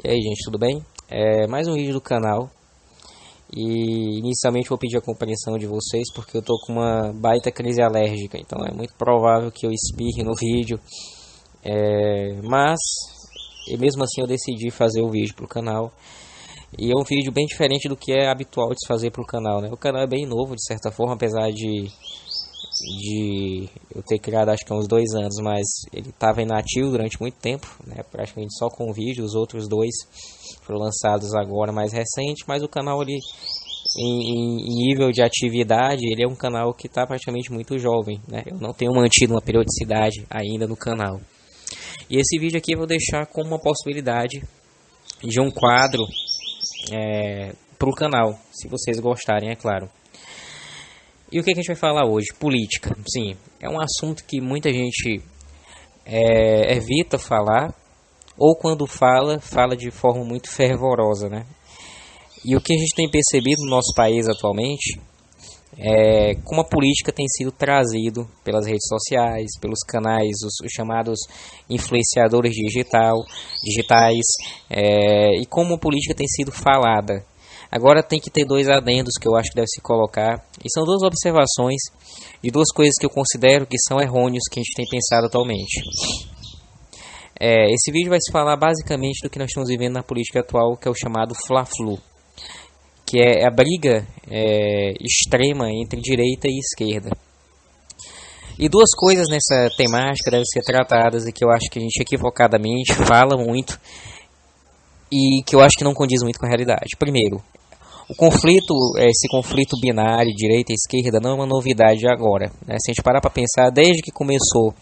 E aí, gente, tudo bem? Mais um vídeo do canal. E inicialmente vou pedir a compreensão de vocês porque eu tô com uma baita crise alérgica, então é muito provável que eu espirre no vídeo. Mas e mesmo assim eu decidi fazer o vídeo pro canal. E é um vídeo bem diferente do que é habitual de se fazer pro canal, né? O canal é bem novo de certa forma, apesar de eu ter criado acho que há uns 2 anos, mas ele estava inativo durante muito tempo, né? Praticamente só com vídeo. Os outros dois foram lançados agora mais recente, mas o canal ele em nível de atividade ele é um canal que está praticamente muito jovem, né? Eu não tenho mantido uma periodicidade ainda no canal. E esse vídeo aqui eu vou deixar como uma possibilidade de um quadro para o canal, se vocês gostarem, é claro. E o que a gente vai falar hoje? Política. Sim, é um assunto que muita gente evita falar, ou quando fala, fala de forma muito fervorosa, né? E o que a gente tem percebido no nosso país atualmente é como a política tem sido trazido pelas redes sociais, pelos canais, os chamados influenciadores digitais, e como a política tem sido falada. Agora tem que ter dois adendos que eu acho que deve se colocar. E são duas observações de duas coisas que eu considero que são errôneas que a gente tem pensado atualmente. Esse vídeo vai se falar basicamente do que nós estamos vivendo na política atual, que é o chamado Fla-Flu, que é a briga extrema entre direita e esquerda. E duas coisas nessa temática devem ser tratadas e que eu acho que a gente equivocadamente fala muito e que eu acho que não condiz muito com a realidade. Primeiro, esse conflito binário, direita e esquerda, não é uma novidade agora, né? Se a gente parar para pensar, desde que começou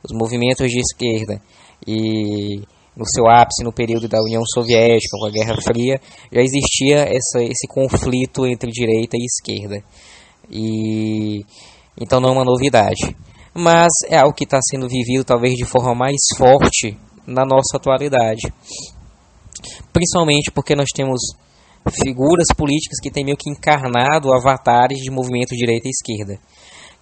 os movimentos de esquerda e no seu ápice no período da União Soviética, com a Guerra Fria, já existia esse conflito entre direita e esquerda. Então não é uma novidade. Mas é algo que está sendo vivido talvez de forma mais forte na nossa atualidade. Principalmente porque nós temos figuras políticas que têm meio que encarnado avatares de movimento direita e esquerda.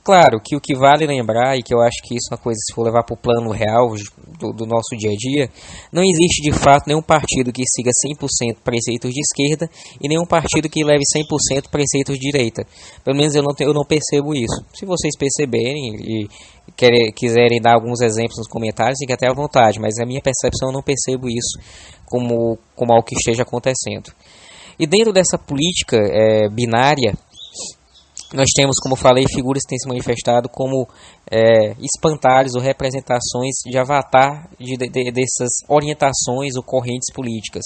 Claro que o que vale lembrar, e que eu acho que isso é uma coisa, se for levar para o plano real do nosso dia a dia, não existe de fato nenhum partido que siga 100% preceitos de esquerda e nenhum partido que leve 100% preceitos de direita. Pelo menos eu não percebo isso. Se vocês perceberem e quiserem dar alguns exemplos nos comentários, fiquem até à vontade, mas a minha percepção eu não percebo isso como algo que esteja acontecendo. E dentro dessa política binária, nós temos, como falei, figuras que têm se manifestado como espantalhos ou representações de avatar dessas orientações ou correntes políticas.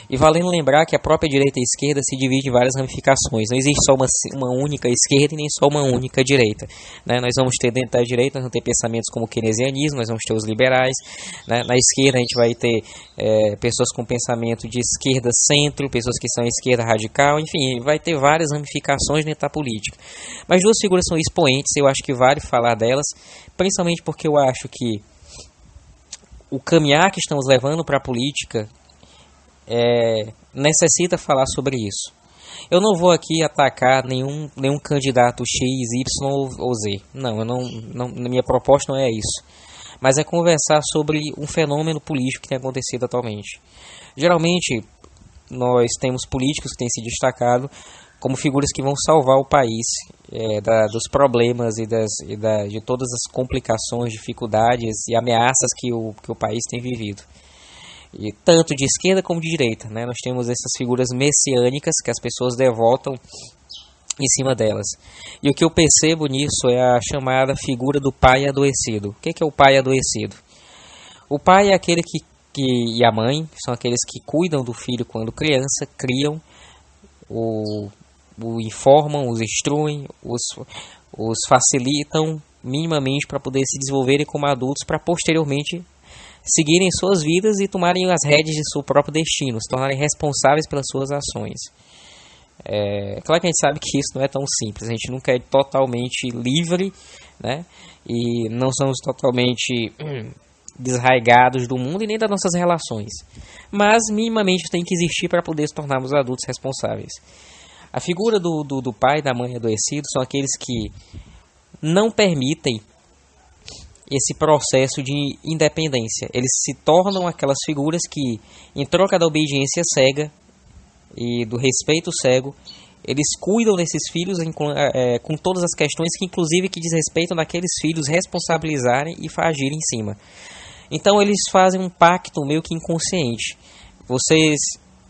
E valendo lembrar que a própria direita e a esquerda se divide em várias ramificações. Não existe só uma única esquerda e nem só uma única direita, né? Nós vamos ter dentro da direita, nós vamos ter pensamentos como o keynesianismo, nós vamos ter os liberais, né? Na esquerda a gente vai ter pessoas com pensamento de esquerda centro, pessoas que são esquerda radical, enfim, vai ter várias ramificações dentro da política. Mas duas figuras são expoentes, eu acho que vale falar delas, principalmente porque eu acho que o caminhar que estamos levando para a política necessita falar sobre isso. Eu não vou aqui atacar nenhum candidato X, Y ou Z. Não, minha proposta não é isso. Mas é conversar sobre um fenômeno político que tem acontecido atualmente. Geralmente, nós temos políticos que têm se destacado como figuras que vão salvar o país dos problemas de todas as complicações, dificuldades e ameaças que o país tem vivido. E tanto de esquerda como de direita, né? Nós temos essas figuras messiânicas que as pessoas devotam em cima delas. E o que eu percebo nisso é a chamada figura do pai adoecido. O que é o pai adoecido? O pai é aquele e a mãe são aqueles que cuidam do filho quando criança, criam, o informam, os instruem, os facilitam minimamente para poder se desenvolverem como adultos, para posteriormente seguirem suas vidas e tomarem as rédeas de seu próprio destino, se tornarem responsáveis pelas suas ações. Claro que a gente sabe que isso não é tão simples, a gente nunca é totalmente livre, né? E não somos totalmente desraigados do mundo e nem das nossas relações, mas minimamente tem que existir para poder se tornarmos adultos responsáveis. A figura do pai e da mãe adoecidos são aqueles que não permitem esse processo de independência. Eles se tornam aquelas figuras que, em troca da obediência cega e do respeito cego, eles cuidam desses filhos com todas as questões que, inclusive, que diz respeito daqueles filhos responsabilizarem e agirem em cima. Então eles fazem um pacto meio que inconsciente. Vocês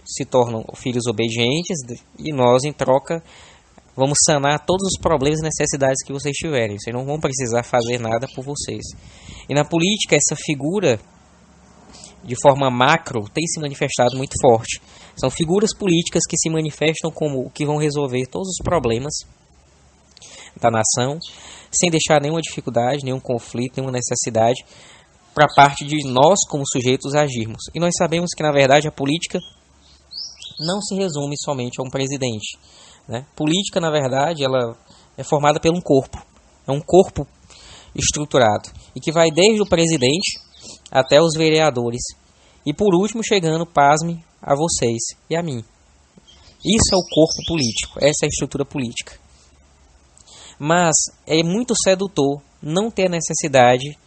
se tornam filhos obedientes e nós, em troca, vamos sanar todos os problemas e necessidades que vocês tiverem. Vocês não vão precisar fazer nada por vocês. E na política, essa figura, de forma macro, tem se manifestado muito forte. São figuras políticas que se manifestam como que vão resolver todos os problemas da nação, sem deixar nenhuma dificuldade, nenhum conflito, nenhuma necessidade, para a parte de nós, como sujeitos, agirmos. E nós sabemos que, na verdade, a política não se resume somente a um presidente, né? Política, na verdade, ela é formada por um corpo. É um corpo estruturado. E que vai desde o presidente até os vereadores. E por último, chegando, pasme, a vocês e a mim. Isso é o corpo político. Essa é a estrutura política. Mas é muito sedutor não ter a necessidade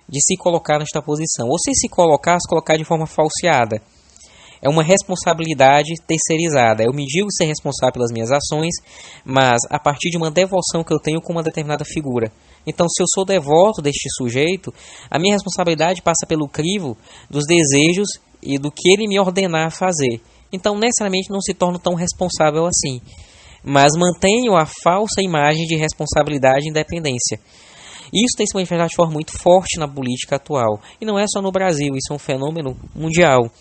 de se colocar nesta posição. Ou se colocar de forma falseada. É uma responsabilidade terceirizada. Eu me digo ser responsável pelas minhas ações, mas a partir de uma devoção que eu tenho com uma determinada figura. Então, se eu sou devoto deste sujeito, a minha responsabilidade passa pelo crivo dos desejos e do que ele me ordenar a fazer. Então, necessariamente, não se torno tão responsável assim. Mas mantenho a falsa imagem de responsabilidade e independência. Isso tem se manifestado de forma muito forte na política atual. E não é só no Brasil, isso é um fenômeno mundial.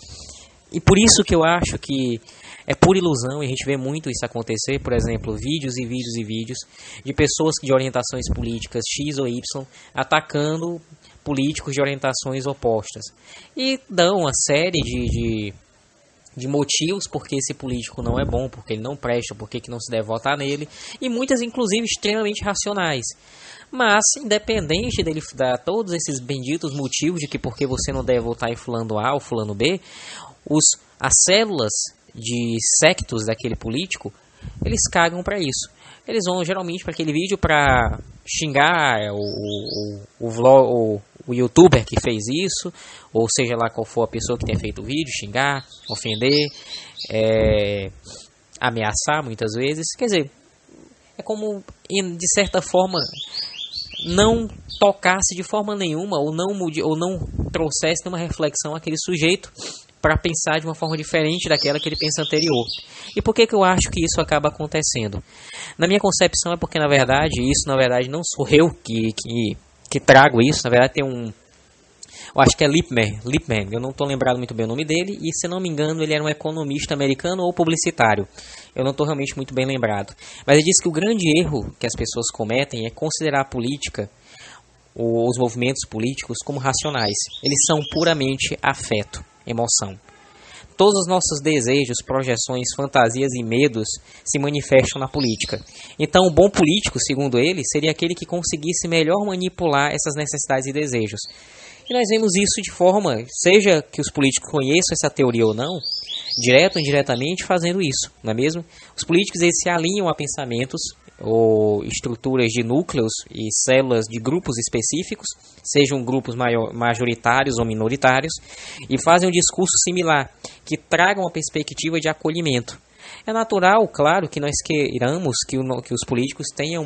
E por isso que eu acho que é pura ilusão, e a gente vê muito isso acontecer, por exemplo, vídeos e vídeos e vídeos de pessoas de orientações políticas X ou Y atacando políticos de orientações opostas. E dão uma série de motivos porque esse político não é bom, porque ele não presta, porque que não se deve votar nele, e muitas inclusive extremamente racionais. Mas, independente dele dar todos esses benditos motivos de que porque você não deve votar em fulano A ou fulano B, as células de sectos daquele político, eles cagam para isso. Eles vão geralmente para aquele vídeo para xingar o youtuber que fez isso, ou seja lá qual for a pessoa que tenha feito o vídeo, xingar, ofender, ameaçar muitas vezes. Quer dizer, é como, de certa forma, não tocasse de forma nenhuma ou não trouxesse nenhuma reflexão àquele sujeito para pensar de uma forma diferente daquela que ele pensa anterior. E por que eu acho que isso acaba acontecendo? Na minha concepção é porque, na verdade, isso na verdade não sou eu que trago isso. Na verdade tem um... Eu acho que é Lippmann, eu não estou lembrado muito bem o nome dele, e se não me engano ele era um economista americano ou publicitário. Eu não estou realmente muito bem lembrado. Mas ele diz que o grande erro que as pessoas cometem é considerar a política, os movimentos políticos, como racionais. Eles são puramente afeto, emoção. Todos os nossos desejos, projeções, fantasias e medos se manifestam na política. Então, o bom político, segundo ele, seria aquele que conseguisse melhor manipular essas necessidades e desejos. E nós vemos isso de forma, seja que os políticos conheçam essa teoria ou não, direto ou indiretamente fazendo isso, não é mesmo? Os políticos eles se alinham a pensamentos ou estruturas de núcleos e células de grupos específicos, sejam grupos majoritários ou minoritários, e fazem um discurso similar, que traga uma perspectiva de acolhimento. É natural, claro, que nós queiramos que os políticos tenham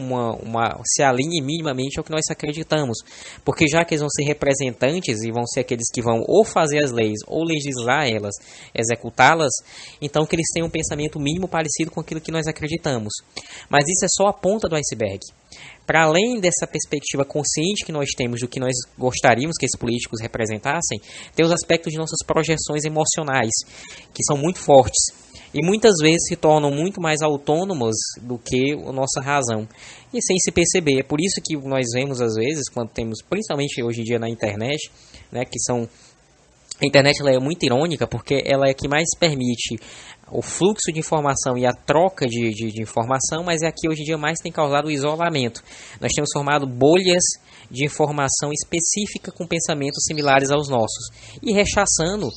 se alinhem minimamente ao que nós acreditamos, porque já que eles vão ser representantes e vão ser aqueles que vão ou fazer as leis ou legislar elas, executá-las, então que eles tenham um pensamento mínimo parecido com aquilo que nós acreditamos. Mas isso é só a ponta do iceberg. Para além dessa perspectiva consciente que nós temos do que nós gostaríamos que esses políticos representassem, tem os aspectos de nossas projeções emocionais, que são muito fortes. E muitas vezes se tornam muito mais autônomos do que a nossa razão. E sem se perceber. É por isso que nós vemos às vezes, quando temos, principalmente hoje em dia na internet, né, a internet ela é muito irônica porque ela é a que mais permite o fluxo de informação e a troca de informação, mas é a que hoje em dia mais tem causado o isolamento. Nós temos formado bolhas de informação específica com pensamentos similares aos nossos e rechaçando,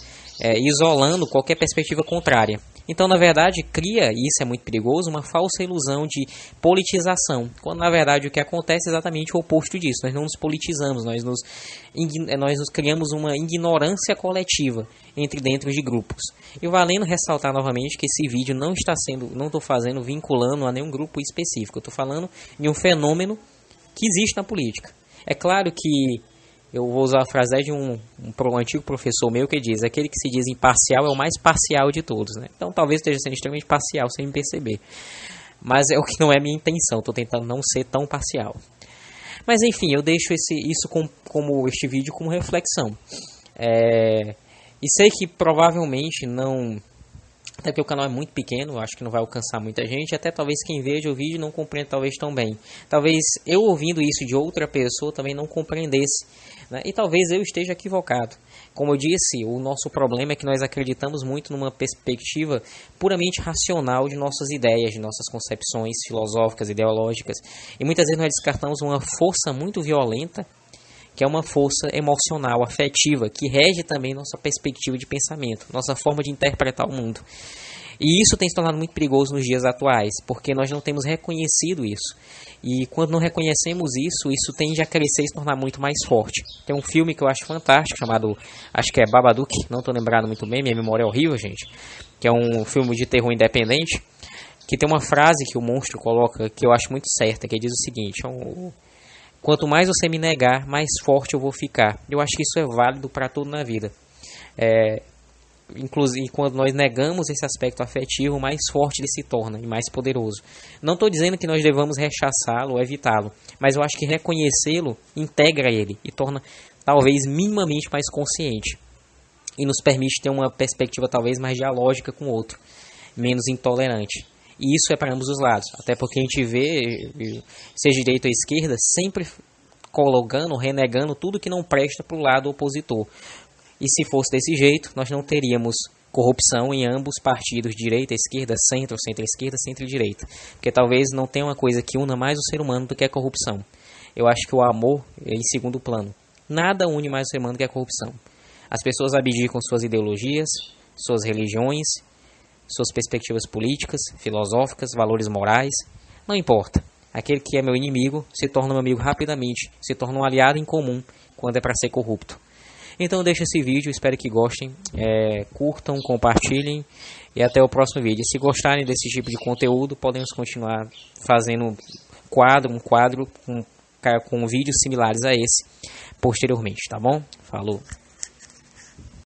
isolando qualquer perspectiva contrária. Então, na verdade, cria, e isso é muito perigoso, uma falsa ilusão de politização, quando na verdade o que acontece é exatamente o oposto disso. Nós não nos politizamos, nós nos criamos uma ignorância coletiva dentro de grupos. E valendo ressaltar novamente que esse vídeo não estou fazendo vinculando a nenhum grupo específico, eu estou falando de um fenômeno que existe na política. É claro que eu vou usar a frase de um antigo professor meu que diz: aquele que se diz imparcial é o mais parcial de todos, né? Então talvez esteja sendo extremamente parcial sem me perceber. Mas é o que não é minha intenção, estou tentando não ser tão parcial. Mas enfim, eu deixo como este vídeo como reflexão. E sei que provavelmente não... Até porque o canal é muito pequeno, acho que não vai alcançar muita gente. Até talvez quem veja o vídeo não compreenda talvez tão bem. Talvez eu ouvindo isso de outra pessoa também não compreendesse, né? E talvez eu esteja equivocado. Como eu disse, o nosso problema é que nós acreditamos muito numa perspectiva puramente racional de nossas ideias, de nossas concepções filosóficas, ideológicas. E muitas vezes nós descartamos uma força muito violenta, que é uma força emocional, afetiva, que rege também nossa perspectiva de pensamento, nossa forma de interpretar o mundo. E isso tem se tornado muito perigoso nos dias atuais, porque nós não temos reconhecido isso. E quando não reconhecemos isso, isso tende a crescer e se tornar muito mais forte. Tem um filme que eu acho fantástico, chamado, acho que é Babadook, não estou lembrado muito bem, minha memória é horrível, gente, que é um filme de terror independente, que tem uma frase que o monstro coloca, que eu acho muito certa, que diz o seguinte: quanto mais você me negar, mais forte eu vou ficar. Eu acho que isso é válido para tudo na vida. Inclusive, quando nós negamos esse aspecto afetivo, mais forte ele se torna e mais poderoso. Não estou dizendo que nós devamos rechaçá-lo ou evitá-lo, mas eu acho que reconhecê-lo integra ele e torna talvez minimamente mais consciente. E nos permite ter uma perspectiva talvez mais dialógica com o outro, menos intolerante. E isso é para ambos os lados, até porque a gente vê, seja direita ou esquerda, sempre colocando, renegando tudo que não presta para o lado opositor. E se fosse desse jeito, nós não teríamos corrupção em ambos partidos, direita, esquerda, centro, centro-esquerda, centro-direita. Porque talvez não tenha uma coisa que una mais o ser humano do que a corrupção. Eu acho que o amor é em segundo plano. Nada une mais o ser humano do que a corrupção. As pessoas abdicam suas ideologias, suas religiões, suas perspectivas políticas, filosóficas, valores morais, não importa. Aquele que é meu inimigo se torna meu amigo rapidamente, se torna um aliado em comum quando é para ser corrupto. Então deixa esse vídeo, espero que gostem, curtam, compartilhem e até o próximo vídeo. E se gostarem desse tipo de conteúdo, podemos continuar fazendo um quadro com vídeos similares a esse posteriormente, tá bom? Falou!